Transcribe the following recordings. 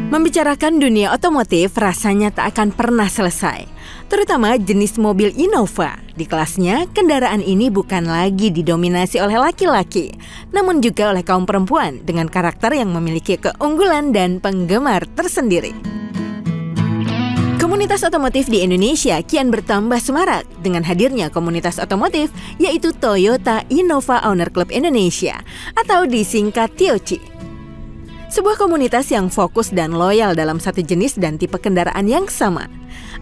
Membicarakan dunia otomotif rasanya tak akan pernah selesai, terutama jenis mobil Innova. Di kelasnya, kendaraan ini bukan lagi didominasi oleh laki-laki, namun juga oleh kaum perempuan dengan karakter yang memiliki keunggulan dan penggemar tersendiri. Komunitas otomotif di Indonesia kian bertambah semarak dengan hadirnya komunitas otomotif yaitu Toyota Innova Owner Club Indonesia atau disingkat TOC. Sebuah komunitas yang fokus dan loyal dalam satu jenis dan tipe kendaraan yang sama.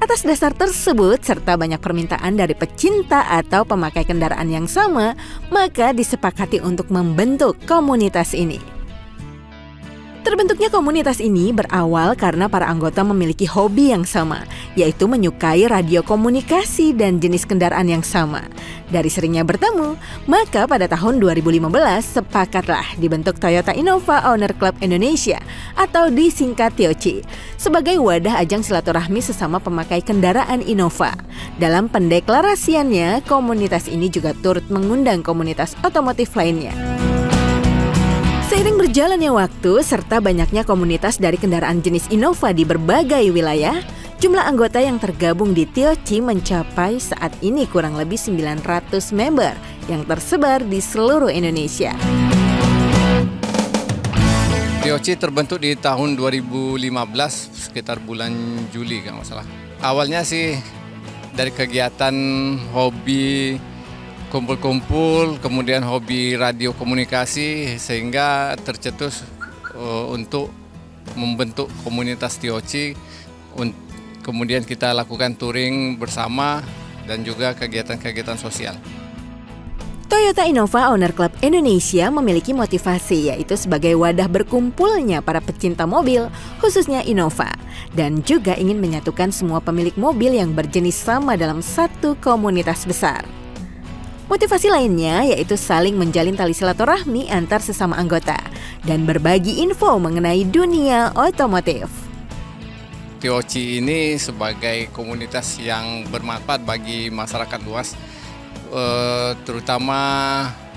Atas dasar tersebut, serta banyak permintaan dari pecinta atau pemakai kendaraan yang sama, maka disepakati untuk membentuk komunitas ini. Terbentuknya komunitas ini berawal karena para anggota memiliki hobi yang sama, yaitu menyukai radio komunikasi dan jenis kendaraan yang sama. Dari seringnya bertemu, maka pada tahun 2015 sepakatlah dibentuk Toyota Innova Owner Club Indonesia atau disingkat TOC sebagai wadah ajang silaturahmi sesama pemakai kendaraan Innova. Dalam pendeklarasiannya, komunitas ini juga turut mengundang komunitas otomotif lainnya. Seiring berjalannya waktu serta banyaknya komunitas dari kendaraan jenis Innova di berbagai wilayah, jumlah anggota yang tergabung di TOC mencapai saat ini kurang lebih 900 member yang tersebar di seluruh Indonesia. TOC terbentuk di tahun 2015 sekitar bulan Juli kalau nggak salah. Awalnya sih dari kegiatan hobi kumpul-kumpul, kemudian hobi radio komunikasi sehingga tercetus untuk membentuk komunitas TOC. Kemudian kita lakukan touring bersama dan juga kegiatan-kegiatan sosial. Toyota Innova Owner Club Indonesia memiliki motivasi yaitu sebagai wadah berkumpulnya para pecinta mobil, khususnya Innova, dan juga ingin menyatukan semua pemilik mobil yang berjenis sama dalam satu komunitas besar. Motivasi lainnya yaitu saling menjalin tali silaturahmi antar sesama anggota dan berbagi info mengenai dunia otomotif. TOC ini sebagai komunitas yang bermanfaat bagi masyarakat luas, terutama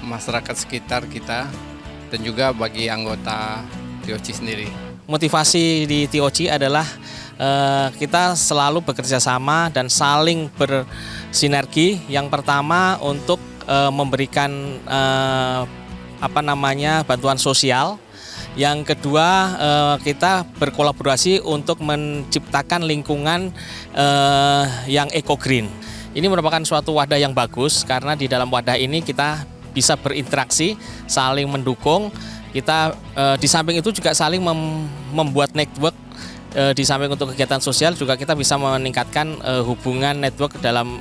masyarakat sekitar kita dan juga bagi anggota TOC sendiri. Motivasi di TOC adalah kita selalu bekerja sama dan saling bersinergi. Yang pertama untuk memberikan bantuan sosial. Yang kedua kita berkolaborasi untuk menciptakan lingkungan yang eco-green. Ini merupakan suatu wadah yang bagus karena di dalam wadah ini kita bisa berinteraksi, saling mendukung. Kita di samping itu juga saling membuat network. Di samping untuk kegiatan sosial juga kita bisa meningkatkan hubungan network dalam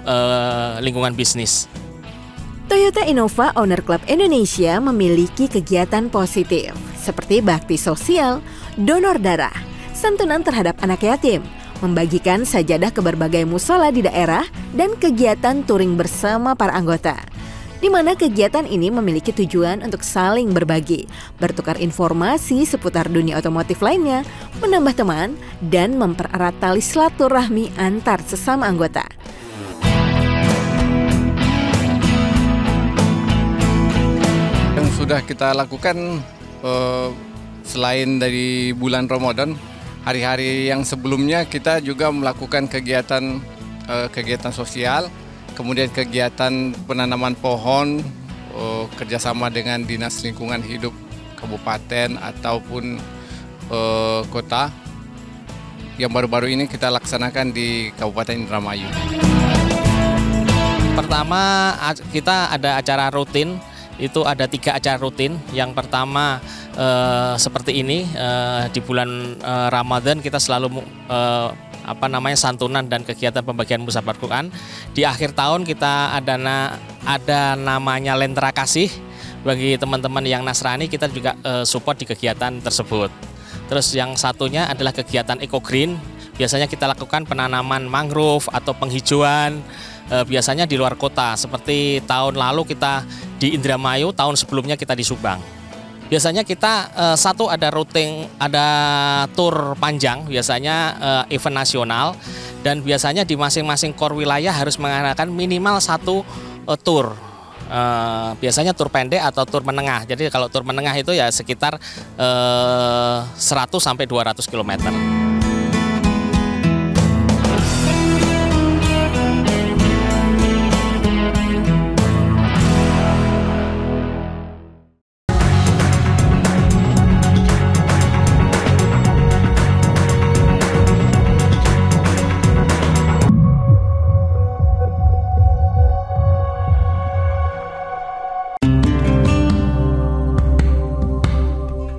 lingkungan bisnis. Toyota Innova Owner Club Indonesia memiliki kegiatan positif seperti bakti sosial, donor darah, santunan terhadap anak yatim, membagikan sajadah ke berbagai mushola di daerah, dan kegiatan touring bersama para anggota. Di mana kegiatan ini memiliki tujuan untuk saling berbagi, bertukar informasi seputar dunia otomotif lainnya, menambah teman, dan mempererat tali silaturahmi antar sesama anggota. Yang sudah kita lakukan selain dari bulan Ramadan, hari-hari yang sebelumnya kita juga melakukan kegiatan sosial. Kemudian kegiatan penanaman pohon kerjasama dengan Dinas Lingkungan Hidup Kabupaten ataupun kota yang baru-baru ini kita laksanakan di Kabupaten Indramayu. Pertama kita ada acara rutin, itu ada 3 acara rutin. Yang pertama seperti ini di bulan Ramadan kita selalu santunan dan kegiatan pembagian mushaf Quran. Di akhir tahun kita ada namanya Lentera Kasih. Bagi teman-teman yang Nasrani kita juga support di kegiatan tersebut. Terus yang satunya adalah kegiatan Eco Green. Biasanya kita lakukan penanaman mangrove atau penghijauan biasanya di luar kota. Seperti tahun lalu kita di Indramayu, tahun sebelumnya kita di Subang. Biasanya kita ada tour panjang, biasanya event nasional, dan biasanya di masing-masing core wilayah harus mengadakan minimal 1 tour Biasanya tur pendek atau tur menengah. Jadi kalau tur menengah itu ya sekitar 100 sampai 200 km.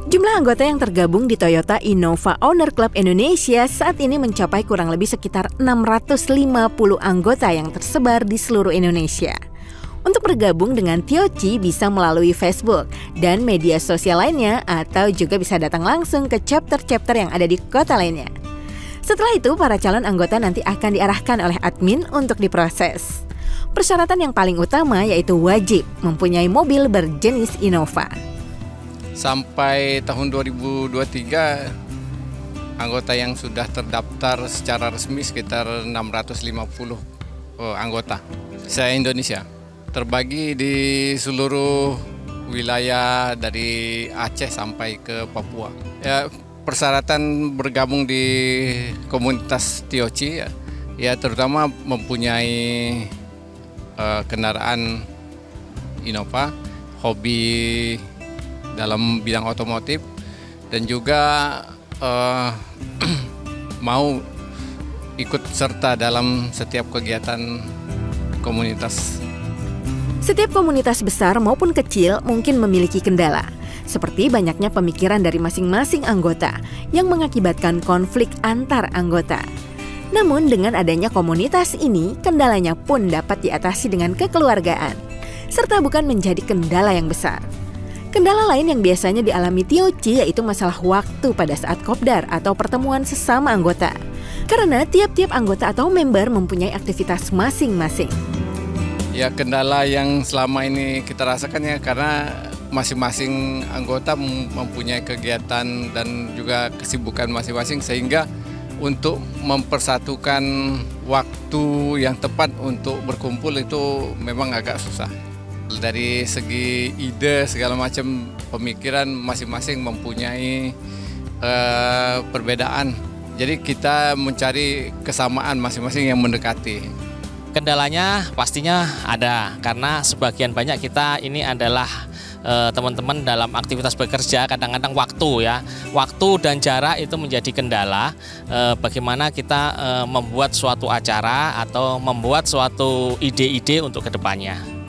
Jumlah anggota yang tergabung di Toyota Innova Owner Club Indonesia saat ini mencapai kurang lebih sekitar 650 anggota yang tersebar di seluruh Indonesia. Untuk bergabung dengan Tioci bisa melalui Facebook dan media sosial lainnya atau juga bisa datang langsung ke chapter-chapter yang ada di kota lainnya. Setelah itu, para calon anggota nanti akan diarahkan oleh admin untuk diproses. Persyaratan yang paling utama yaitu wajib mempunyai mobil berjenis Innova. Sampai tahun 2023, anggota yang sudah terdaftar secara resmi sekitar 650 anggota. Saya Indonesia, terbagi di seluruh wilayah dari Aceh sampai ke Papua. Ya, persyaratan bergabung di komunitas Tioci ya terutama mempunyai kendaraan Innova, hobi dalam bidang otomotif, dan juga mau ikut serta dalam setiap kegiatan komunitas. Setiap komunitas besar maupun kecil mungkin memiliki kendala, seperti banyaknya pemikiran dari masing-masing anggota yang mengakibatkan konflik antar anggota. Namun dengan adanya komunitas ini, kendalanya pun dapat diatasi dengan kekeluargaan, serta bukan menjadi kendala yang besar. Kendala lain yang biasanya dialami Tioci yaitu masalah waktu pada saat kopdar atau pertemuan sesama anggota. Karena tiap-tiap anggota atau member mempunyai aktivitas masing-masing. Ya, kendala yang selama ini kita rasakan ya karena masing-masing anggota mempunyai kegiatan dan juga kesibukan masing-masing, sehingga untuk mempersatukan waktu yang tepat untuk berkumpul itu memang agak susah. Dari segi ide segala macam pemikiran masing-masing mempunyai perbedaan. Jadi kita mencari kesamaan masing-masing yang mendekati. Kendalanya pastinya ada karena sebagian banyak kita ini adalah teman-teman dalam aktivitas bekerja, kadang-kadang waktu dan jarak itu menjadi kendala. Bagaimana kita membuat suatu acara atau membuat suatu ide-ide untuk kedepannya.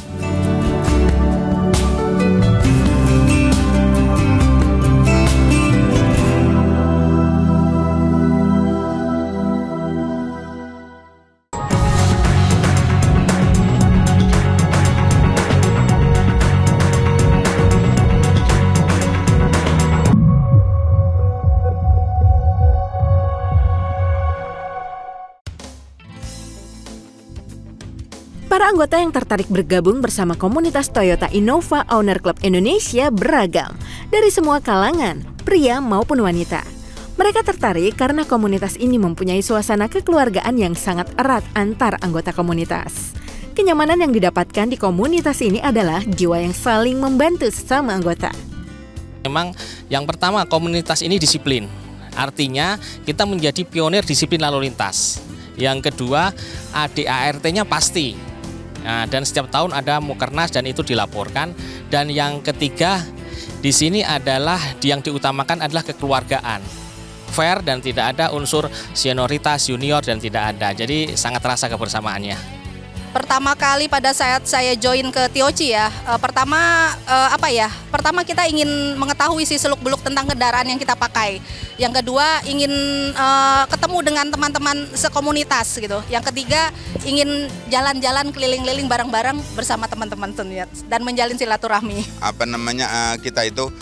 Para anggota yang tertarik bergabung bersama komunitas Toyota Innova Owner Club Indonesia beragam, dari semua kalangan, pria maupun wanita. Mereka tertarik karena komunitas ini mempunyai suasana kekeluargaan yang sangat erat antar anggota komunitas. Kenyamanan yang didapatkan di komunitas ini adalah jiwa yang saling membantu sesama anggota. Memang yang pertama, komunitas ini disiplin. Artinya kita menjadi pionir disiplin lalu lintas. Yang kedua, ADART-nya pasti. Nah, dan setiap tahun ada Mukernas dan itu dilaporkan. Dan yang ketiga di sini adalah yang diutamakan adalah kekeluargaan, fair dan tidak ada unsur senioritas, junior dan tidak ada. Jadi sangat terasa kebersamaannya. Pertama kali pada saat saya join ke Tioci ya, pertama kita ingin mengetahui sih seluk-beluk tentang kendaraan yang kita pakai. Yang kedua ingin ketemu dengan teman-teman sekomunitas gitu. Yang ketiga ingin jalan-jalan keliling-keliling bareng-bareng bersama teman-teman tentunya dan menjalin silaturahmi. Kita itu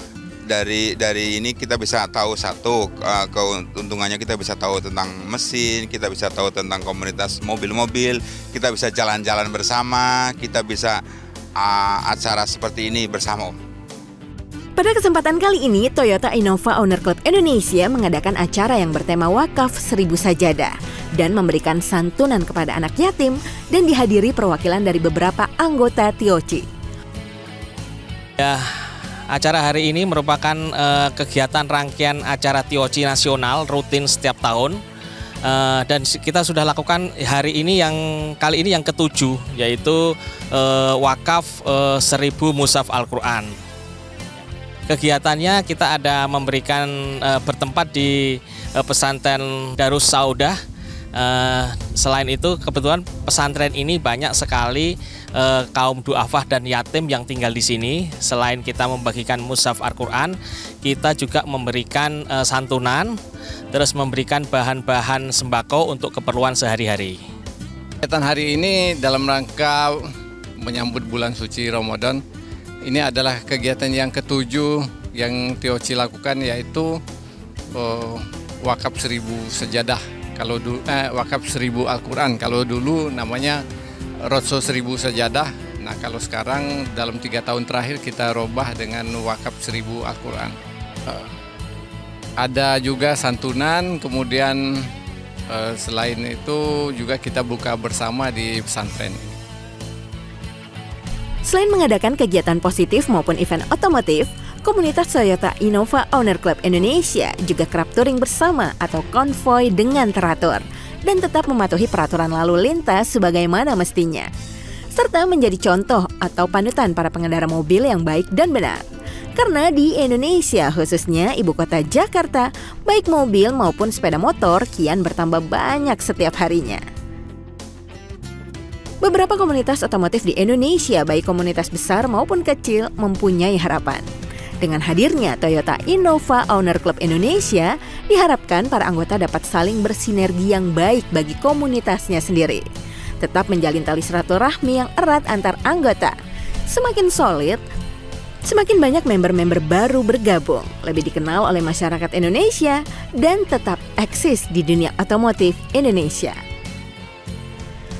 dari ini kita bisa tahu keuntungannya, kita bisa tahu tentang mesin, kita bisa tahu tentang komunitas mobil-mobil, kita bisa jalan-jalan bersama, kita bisa acara seperti ini bersama. Pada kesempatan kali ini, Toyota Innova Owner Club Indonesia mengadakan acara yang bertema Wakaf 1000 Sajadah dan memberikan santunan kepada anak yatim dan dihadiri perwakilan dari beberapa anggota Tioci. Ya, acara hari ini merupakan kegiatan rangkaian acara TIOC nasional rutin setiap tahun. Dan kita sudah lakukan hari ini kali ini yang ke-7, yaitu wakaf 1000 mushaf Al-Quran. Kegiatannya kita ada memberikan bertempat di pesantren Darus Saudah. Selain itu kebetulan pesantren ini banyak sekali kaum du'afah dan yatim yang tinggal di sini. Selain kita membagikan mushaf Al-Quran, kita juga memberikan santunan, terus memberikan bahan-bahan sembako untuk keperluan sehari-hari. Kegiatan hari ini dalam rangka menyambut bulan suci Ramadan. Ini adalah kegiatan yang ke-7 yang TIOC lakukan, yaitu wakaf 1000 sejadah. Kalau wakaf 1000 Al-Quran, kalau dulu namanya Roadshow 1000 sejadah. Nah, kalau sekarang dalam 3 tahun terakhir kita robah dengan wakaf 1000 Al-Quran. Ada juga santunan, kemudian selain itu juga kita buka bersama di pesantren. Selain mengadakan kegiatan positif maupun event otomotif, komunitas Toyota Innova Owner Club Indonesia juga kerap touring bersama atau konvoy dengan teratur dan tetap mematuhi peraturan lalu lintas sebagaimana mestinya, serta menjadi contoh atau panutan para pengendara mobil yang baik dan benar. Karena di Indonesia, khususnya ibu kota Jakarta, baik mobil maupun sepeda motor kian bertambah banyak setiap harinya. Beberapa komunitas otomotif di Indonesia, baik komunitas besar maupun kecil, mempunyai harapan. Dengan hadirnya Toyota Innova Owner Club Indonesia, diharapkan para anggota dapat saling bersinergi yang baik bagi komunitasnya sendiri. Tetap menjalin tali silaturahmi yang erat antar anggota. Semakin solid, semakin banyak member-member baru bergabung, lebih dikenal oleh masyarakat Indonesia, dan tetap eksis di dunia otomotif Indonesia.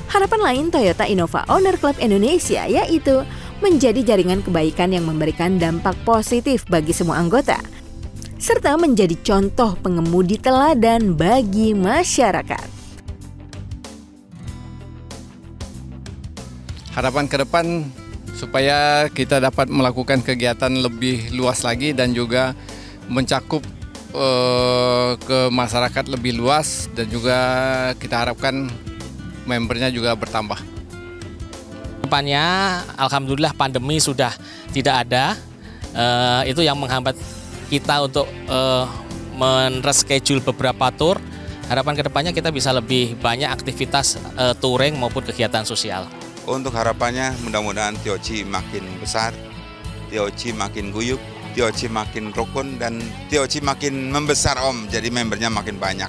Harapan lain Toyota Innova Owner Club Indonesia yaitu menjadi jaringan kebaikan yang memberikan dampak positif bagi semua anggota, serta menjadi contoh pengemudi teladan bagi masyarakat. Harapan ke depan supaya kita dapat melakukan kegiatan lebih luas lagi dan juga mencakup ke masyarakat lebih luas, dan juga kita harapkan membernya juga bertambah. Depannya, alhamdulillah pandemi sudah tidak ada. Itu yang menghambat kita untuk men-reschedule beberapa tour. Harapan kedepannya kita bisa lebih banyak aktivitas touring maupun kegiatan sosial. Untuk harapannya mudah-mudahan TIOC makin besar, TIOC makin guyup, TIOC makin rukun, dan TIOC makin membesar jadi membernya makin banyak.